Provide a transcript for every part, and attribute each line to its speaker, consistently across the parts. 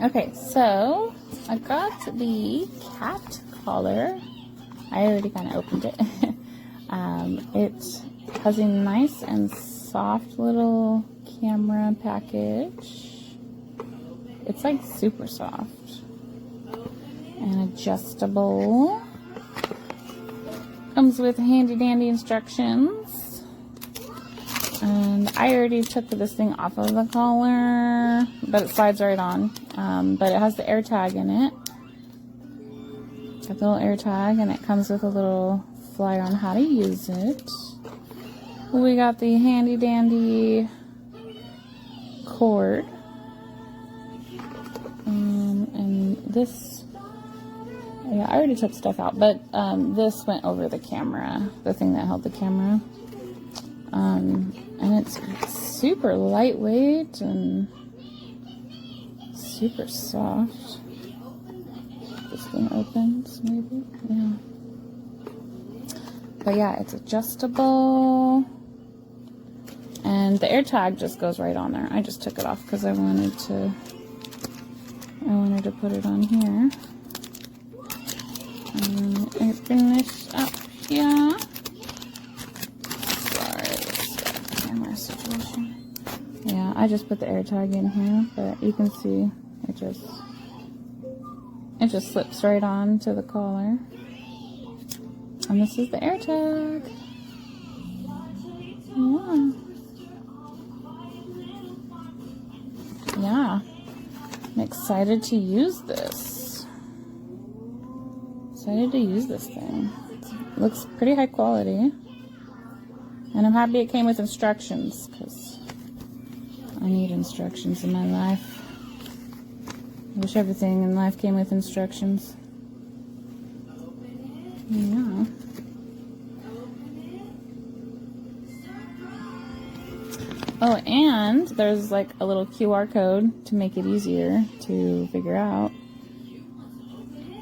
Speaker 1: Okay, so I got the cat collar. I already kind of opened it. It has a nice and soft little camera package. It's like super soft and adjustable. Comes with handy dandy instructions. And I already took this thing off of the collar, but it slides right on. But it has the air tag in it. Got the little air tag, and it comes with a little flyer on how to use it. We got the handy dandy cord. And this, yeah, I already took stuff out, but this went over the camera, the thing that held the camera. And it's super lightweight and super soft. This thing opens, maybe? Yeah. But yeah, it's adjustable. And the air tag just goes right on there. I just took it off because I wanted to put it on here. Open this up here. Situation. Yeah, I just put the air tag in here, but you can see it just slips right on to the collar. And this is the air tag. Yeah. I'm excited to use this. Excited to use this thing. It looks pretty high quality. And I'm happy it came with instructions, because I need instructions in my life. I wish everything in life came with instructions. Yeah. Oh, and there's like a little QR code to make it easier to figure out.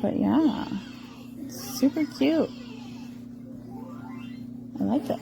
Speaker 1: But yeah, super cute. I like it.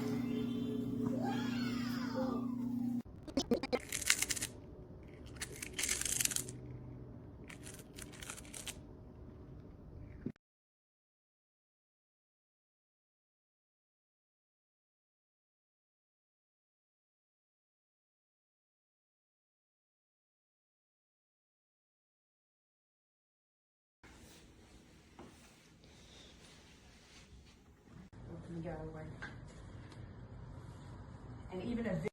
Speaker 2: And even a